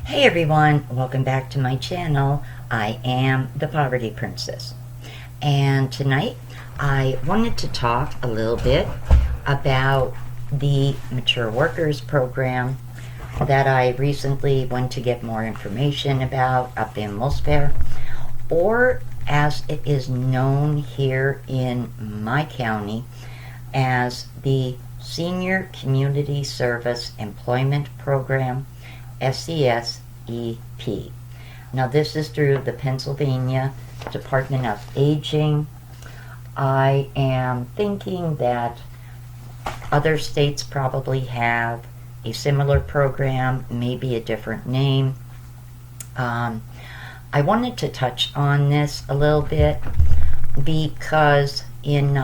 Hey everyone, welcome back to my channel. I am the Poverty Princess, and tonight I wanted to talk a little bit about the Mature Workers Program that I recently went to get more information about up in Mulsper, or as it is known here in my county as the Senior Community Service Employment Program, SCSEP. Now this is through the Pennsylvania Department of Aging. I am thinking that other states probably have a similar program, maybe a different name. I wanted to touch on this a little bit because in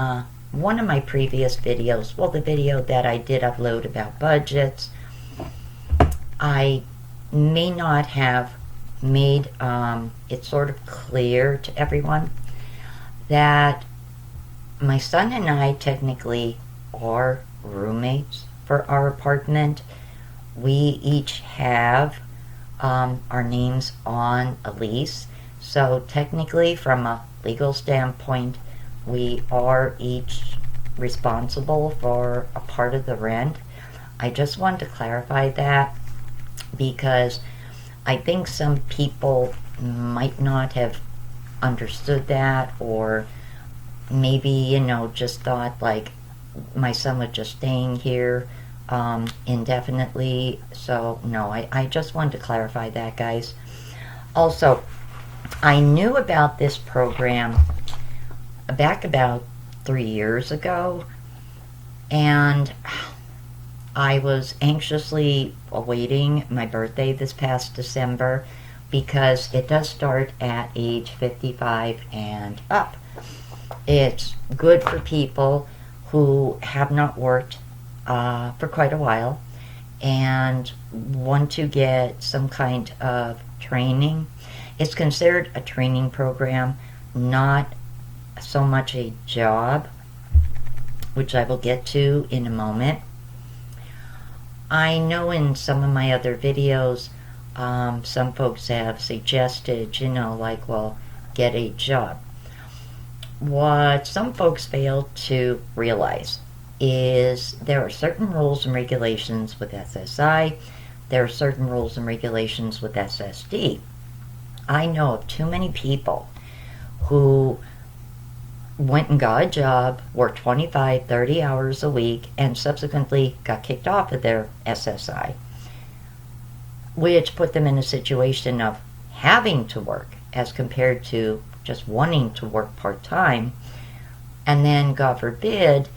one of my previous videos, well, the video that I did upload about budgets, I may not have made it sort of clear to everyone that my son and I technically are roommates for our apartment. We each have our names on a lease, so technically from a legal standpoint we are each responsible for a part of the rent. I just wanted to clarify that because I think some people might not have understood that, or maybe, just thought like my son was just staying here indefinitely. So no, I just wanted to clarify that, guys. Also, I knew about this program back about 3 years ago, and I was anxiously awaiting my birthday this past December because it does start at age 55 and up. It's good for people who have not worked for quite a while and want to get some kind of training. It's considered a training program, not so much a job, which I will get to in a moment. I know in some of my other videos, some folks have suggested, like, well, get a job. What some folks fail to realize is there are certain rules and regulations with SSI. There are certain rules and regulations with SSD. I know of too many people who went and got a job, worked 25, 30 hours a week, and subsequently got kicked off of their SSI, which put them in a situation of having to work as compared to just wanting to work part-time. And then, God forbid,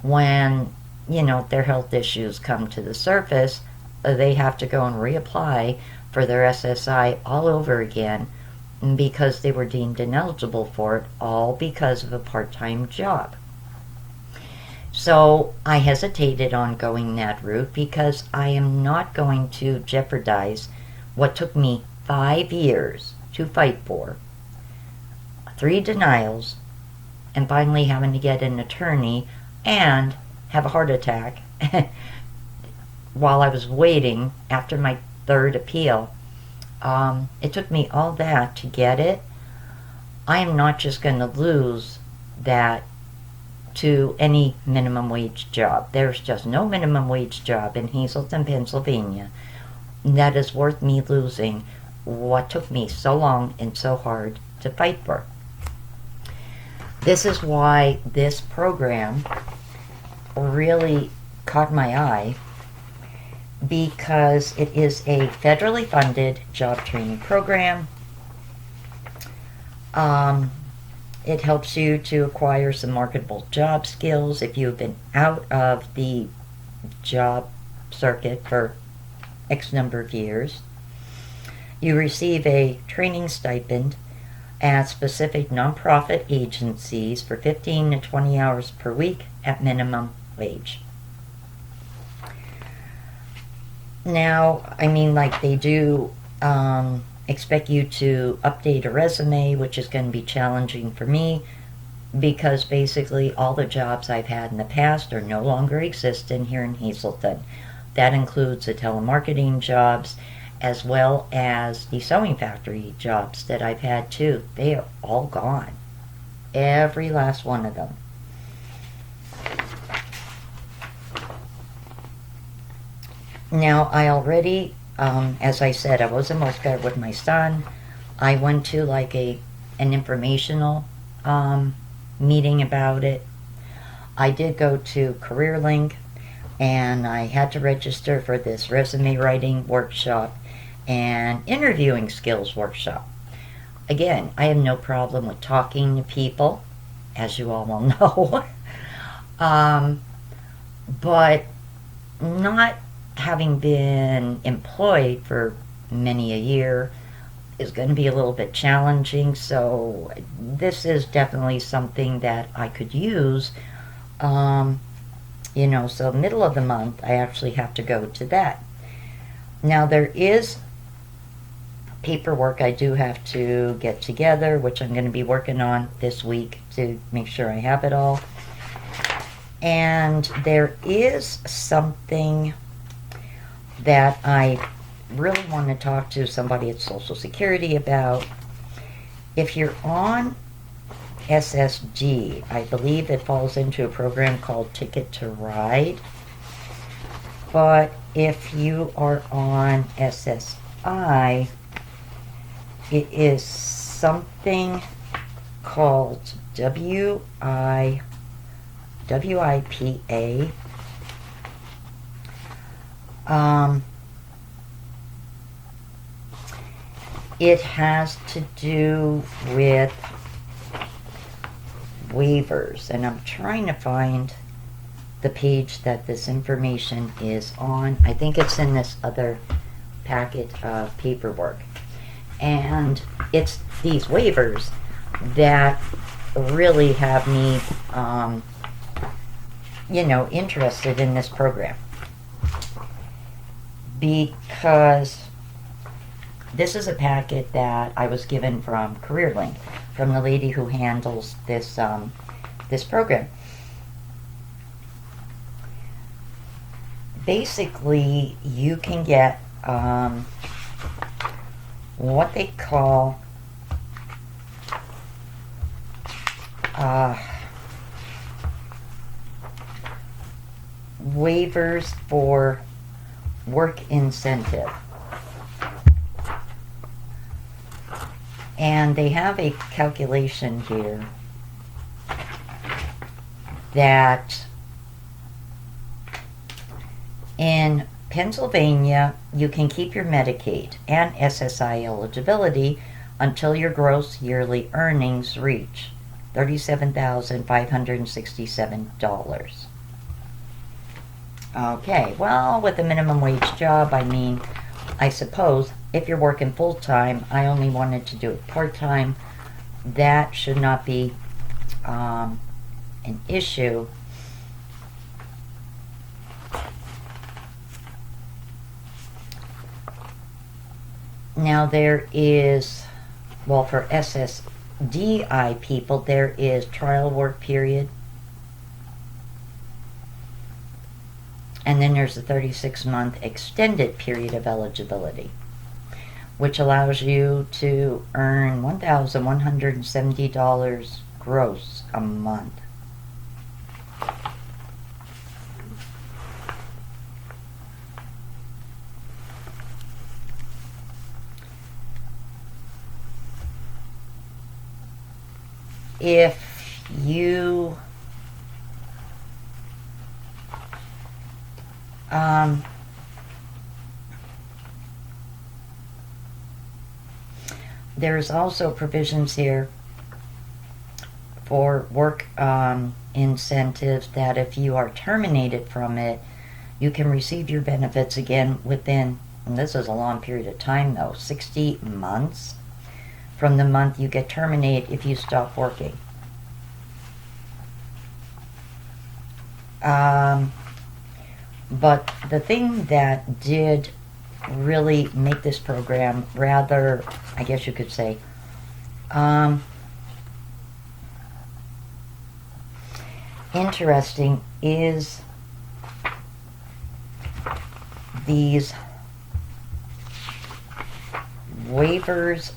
when, their health issues come to the surface, they have to go and reapply for their SSI all over again, because they were deemed ineligible for it, all because of a part-time job. So I hesitated on going that route because I am not going to jeopardize what took me 5 years to fight for, 3 denials, and finally having to get an attorney and have a heart attack while I was waiting after my 3rd appeal. It took me all that to get it. I am not just going to lose that to any minimum wage job. There's just no minimum wage job in Hazleton, Pennsylvania that is worth me losing what took me so long and so hard to fight for. This is why this program really caught my eye, because it is a federally funded job training program. It helps you to acquire some marketable job skills if you've been out of the job circuit for X number of years. You receive a training stipend at specific nonprofit agencies for 15 to 20 hours per week at minimum wage. Now, they do expect you to update a resume, which is going to be challenging for me because basically all the jobs I've had in the past are no longer existent here in Hazleton. That includes the telemarketing jobs as well as the sewing factory jobs that I've had too. They are all gone. Every last one of them. Now, I already, as I said, I was in Moscow with my son. I went to like an informational meeting about it. I did go to CareerLink, and I had to register for this resume writing workshop and interviewing skills workshop. Again, I have no problem with talking to people, as you all will know, but not having been employed for many a year is going to be a little bit challenging. So this is definitely something that I could use. So middle of the month, I actually have to go to that. Now, there is paperwork I do have to get together, which I'm going to be working on this week to make sure I have it all. And there is something that I really want to talk to somebody at Social Security about. If you're on SSG, I believe it falls into a program called Ticket to Ride. But if you are on SSI, it is something called WIPA. It has to do with waivers, and I'm trying to find the page that this information is on. I think it's in this other packet of paperwork, and it's these waivers that really have me interested in this program, because this is a packet that I was given from CareerLink, from the lady who handles this this program. Basically, you can get what they call waivers for work incentive. And they have a calculation here that in Pennsylvania, you can keep your Medicaid and SSI eligibility until your gross yearly earnings reach $37,567. Okay, well, with a minimum wage job, I suppose if you're working full-time, I only wanted to do it part-time. That should not be an issue. Now there is, well, for SSDI people, there is trial work period. And then there's a 36-month extended period of eligibility, which allows you to earn $1,170 gross a month. If you there's also provisions here for work incentives that if you are terminated from it, you can receive your benefits again within, and this is a long period of time though, 60 months from the month you get terminated if you stop working. But the thing that did really make this program rather, I guess you could say, interesting is waivers,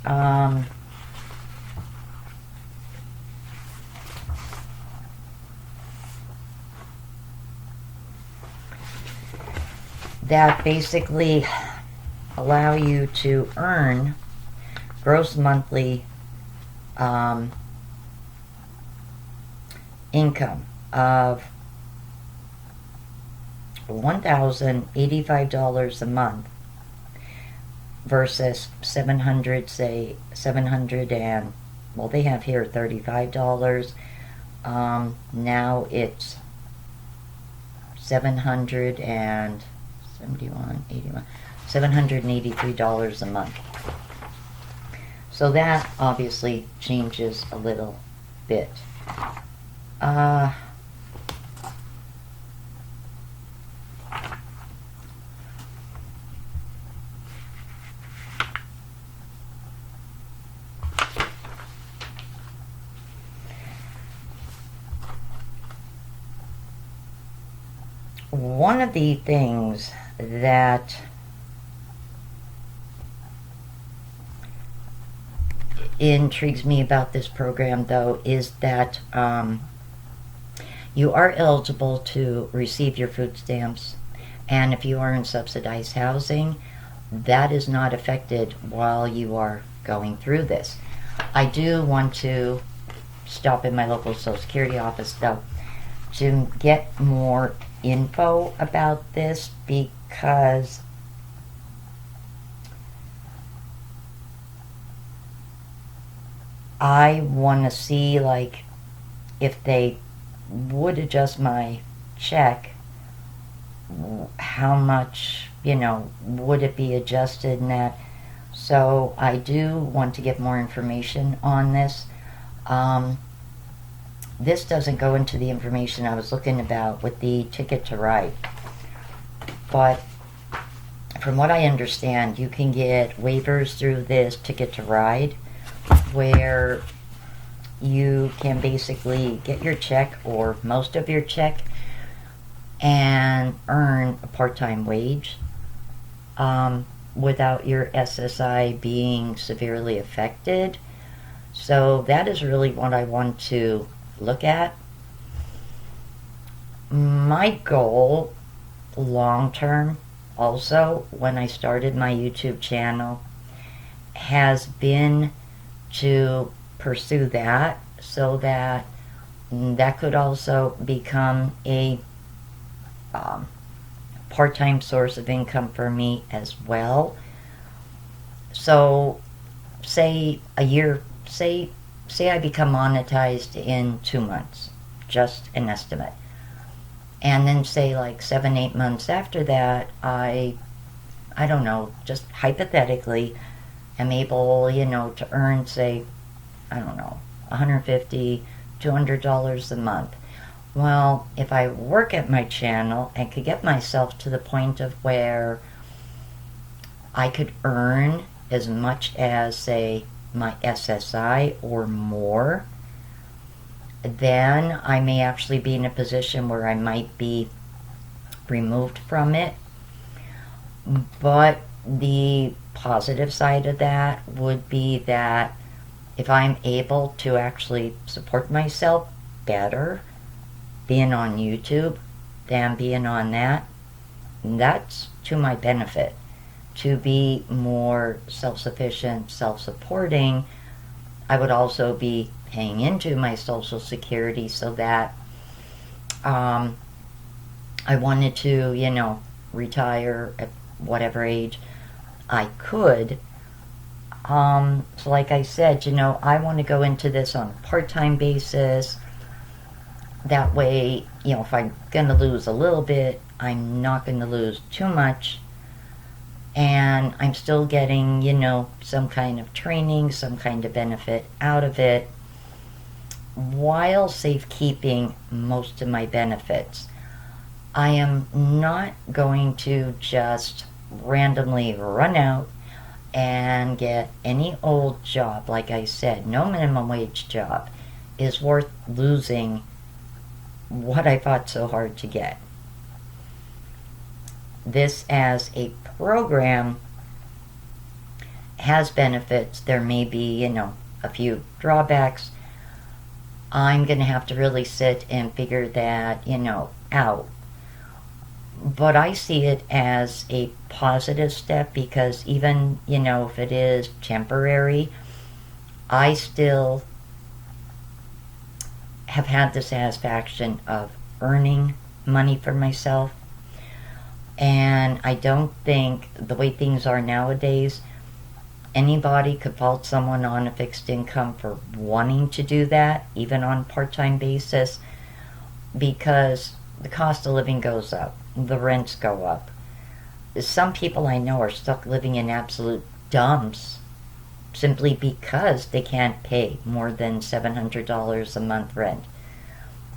that basically allow you to earn gross monthly income of $1,085 a month versus 700, say 700 and, well, they have here $35. Now it's 783 a month. So that obviously changes a little bit. One of the things that intrigues me about this program, though, is that you are eligible to receive your food stamps, and if you are in subsidized housing, that is not affected while you are going through this. I do want to stop in my local Social Security office, though, to get more info about this, because I want to see, like, if they would adjust my check, how much, would it be adjusted and that. So I do want to get more information on this. This doesn't go into the information I was looking about with the Ticket to Ride. But from what I understand, you can get waivers through this Ticket to Ride, where you can basically get your check or most of your check and earn a part-time wage without your SSI being severely affected. So that is really what I want to look at. My goal long-term also, when I started my YouTube channel, has been to pursue that, so that that could also become a part-time source of income for me as well. So say a year, say I become monetized in 2 months, just an estimate, and then say like 7-8 months after that, I don't know, just hypothetically am able, to earn, say, I don't know, $150, $200 a month. Well, if I work at my channel and could get myself to the point of where I could earn as much as, say, my SSI or more, then I may actually be in a position where I might be removed from it. But the positive side of that would be that if I'm able to actually support myself better being on YouTube than being on that, that's to my benefit. To be more self-sufficient, self-supporting, I would also be paying into my Social Security, so that I wanted to, retire at whatever age I could. So like I said, I want to go into this on a part-time basis. That way, if I'm going to lose a little bit, I'm not going to lose too much. And I'm still getting, some kind of training, some kind of benefit out of it, while safekeeping most of my benefits. I am not going to just randomly run out and get any old job. Like I said, no minimum wage job is worth losing what I fought so hard to get. This as a program has benefits. There may be, a few drawbacks. I'm going to have to really sit and figure that, out. But I see it as a positive step because even, if it is temporary, I still have had the satisfaction of earning money for myself. And I don't think the way things are nowadays, anybody could fault someone on a fixed income for wanting to do that, even on a part-time basis, because the cost of living goes up, the rents go up. Some people I know are stuck living in absolute dumps simply because they can't pay more than $700 a month rent.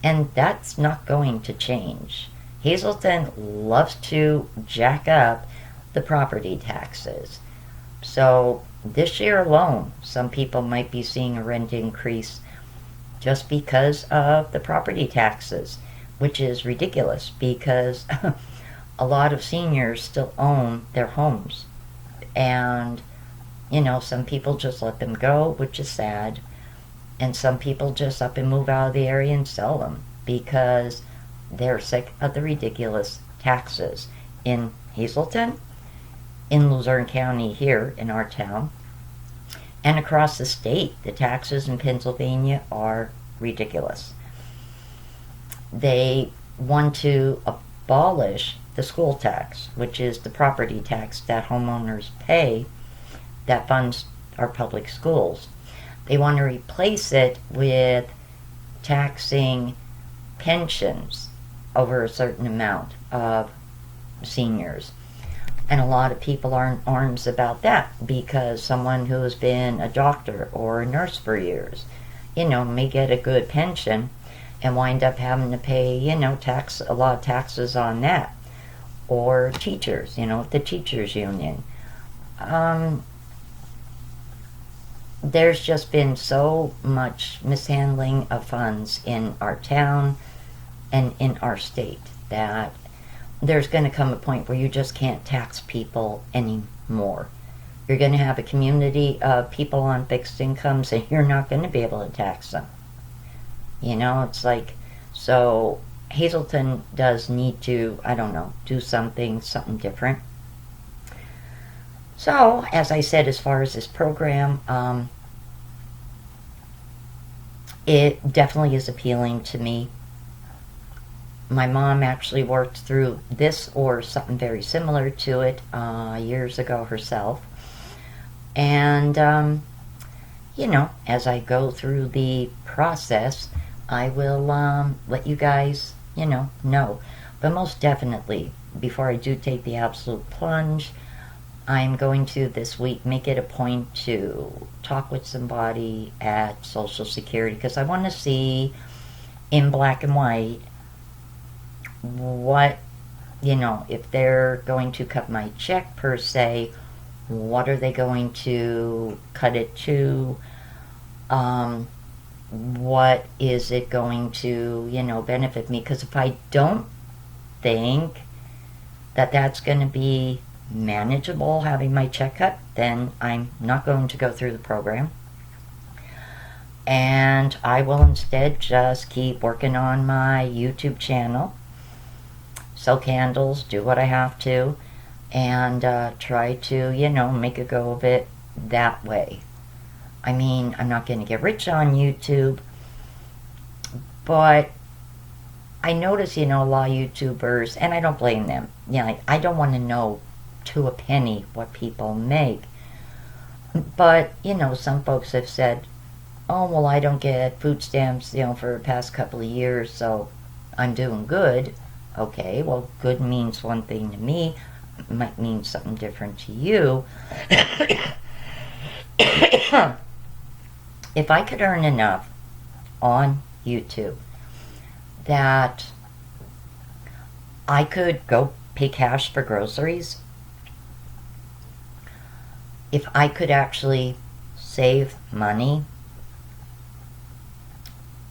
And that's not going to change. Hazleton loves to jack up the property taxes. So this year alone, some people might be seeing a rent increase just because of the property taxes, which is ridiculous because a lot of seniors still own their homes. And, some people just let them go, which is sad. And some people just up and move out of the area and sell them because they're sick of the ridiculous taxes in Hazleton, in Luzerne County here in our town, and across the state. The taxes in Pennsylvania are ridiculous. They want to abolish the school tax, which is the property tax that homeowners pay that funds our public schools. They want to replace it with taxing pensions over a certain amount of seniors. And a lot of people are in arms about that because someone who has been a doctor or a nurse for years, may get a good pension and wind up having to pay, a lot of taxes on that. Or teachers, the teachers union. There's just been so much mishandling of funds in our town and in our state that there's going to come a point where you just can't tax people anymore. You're going to have a community of people on fixed incomes and you're not going to be able to tax them. It's like, so Hazleton does need to, do something different. So, as I said, as far as this program, it definitely is appealing to me. My mom actually worked through this or something very similar to it years ago herself. And, as I go through the process, I will let you guys, know. But most definitely, before I do take the absolute plunge, I'm going to this week make it a point to talk with somebody at Social Security because I want to see in black and white what, if they're going to cut my check per se, what are they going to cut it to? What is it going to, benefit me? Because if I don't think that that's going to be manageable having my check cut, then I'm not going to go through the program. And I will instead just keep working on my YouTube channel, sell candles, do what I have to, and try to, make a go of it that way. I mean, I'm not going to get rich on YouTube, but I notice, a lot of YouTubers, and I don't blame them. I don't want to know to a penny what people make. But, some folks have said, oh, well, I don't get food stamps, for the past couple of years, so I'm doing good. Okay, well, good means one thing to me, might mean something different to you. If I could earn enough on YouTube that I could go pay cash for groceries, if I could actually save money,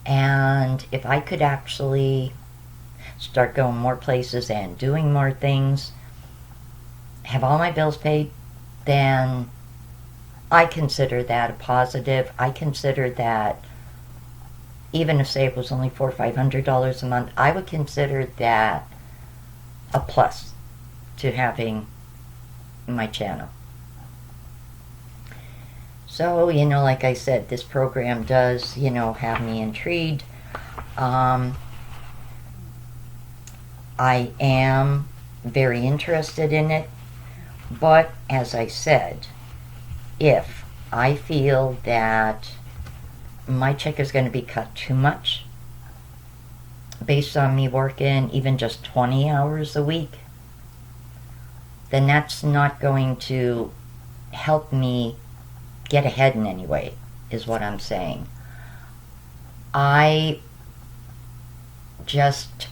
and if I could actually start going more places and doing more things, have all my bills paid, then I consider that a positive. I consider that, even if, say, it was only $400 or $500 a month, I would consider that a plus to having my channel. So, like I said, this program does, have me intrigued. I am very interested in it, but as I said, if I feel that my check is going to be cut too much based on me working even just 20 hours a week, then that's not going to help me get ahead in any way, is what I'm saying. I will just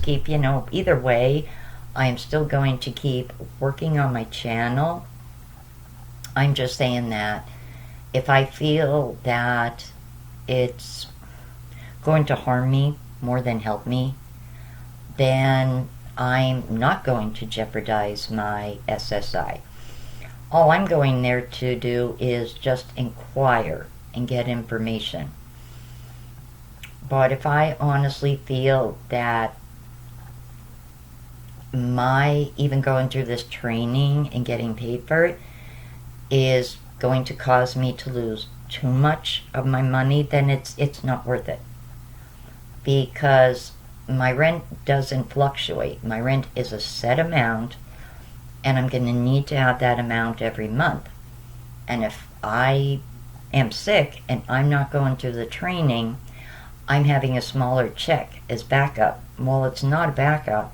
keep, either way, I am still going to keep working on my channel. I'm just saying that if I feel that it's going to harm me more than help me, then I'm not going to jeopardize my SSI. All I'm going there to do is just inquire and get information. But if I honestly feel that my even going through this training and getting paid for it is going to cause me to lose too much of my money, then it's not worth it. Because my rent doesn't fluctuate. My rent is a set amount, and I'm going to need to have that amount every month. And if I am sick and I'm not going through the training, I'm having a smaller check as backup. Well, it's not a backup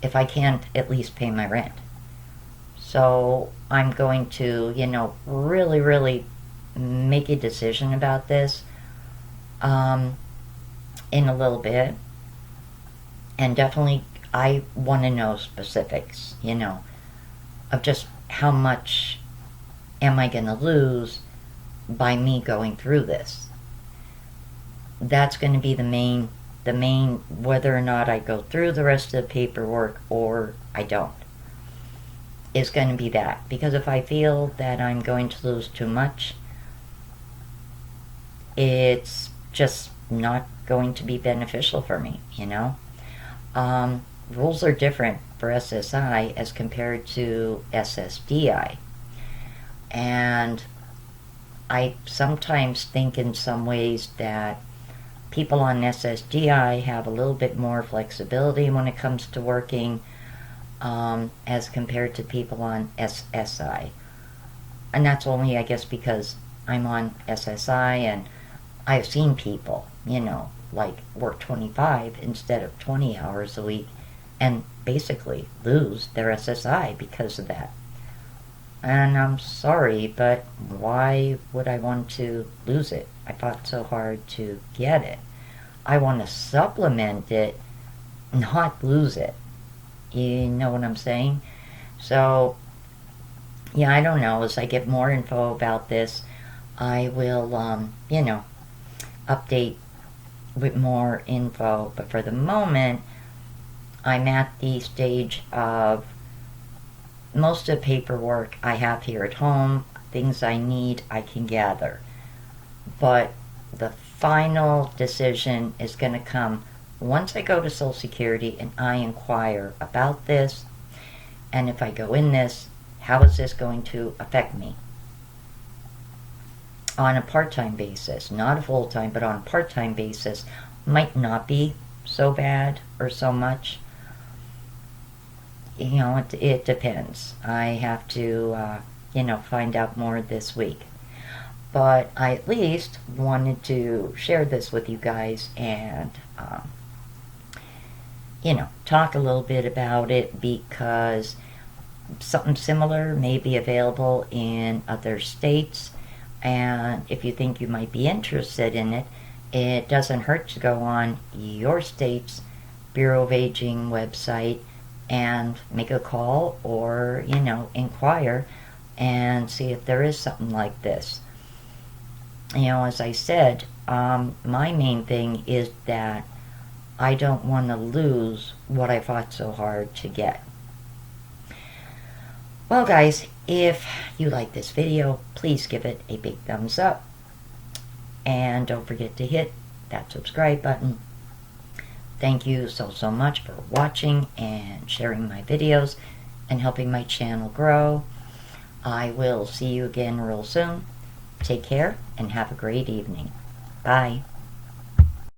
if I can't at least pay my rent. So I'm going to, really, really make a decision about this in a little bit. And definitely, I want to know specifics, of just how much am I going to lose by me going through this. That's going to be the main, whether or not I go through the rest of the paperwork or I don't, is going to be that. Because if I feel that I'm going to lose too much, it's just not going to be beneficial for me, Rules are different for SSI as compared to SSDI. And I sometimes think in some ways that people on SSDI have a little bit more flexibility when it comes to working as compared to people on SSI. And that's only, I guess, because I'm on SSI and I've seen people, like work 25 instead of 20 hours a week and basically lose their SSI because of that. And I'm sorry, but why would I want to lose it? I fought so hard to get it. I want to supplement it, not lose it. You know what I'm saying? So, yeah, I don't know. As I get more info about this, I will, update with more info. But for the moment, I'm at the stage of most of the paperwork I have here at home. Things I need, I can gather. But the final decision is going to come once I go to Social Security and I inquire about this. And if I go in this, how is this going to affect me? On a part-time basis, not a full-time, but on a part-time basis, might not be so bad or so much. It depends. I have to, find out more this week. But I at least wanted to share this with you guys and, talk a little bit about it, because something similar may be available in other states. And if you think you might be interested in it, it doesn't hurt to go on your state's Bureau of Aging website and make a call or, inquire and see if there is something like this. As I said, my main thing is that I don't want to lose what I fought so hard to get. Well, guys, if you like this video, please give it a big thumbs up. And don't forget to hit that subscribe button. Thank you so much for watching and sharing my videos and helping my channel grow. I will see you again real soon. Take care and have a great evening. Bye.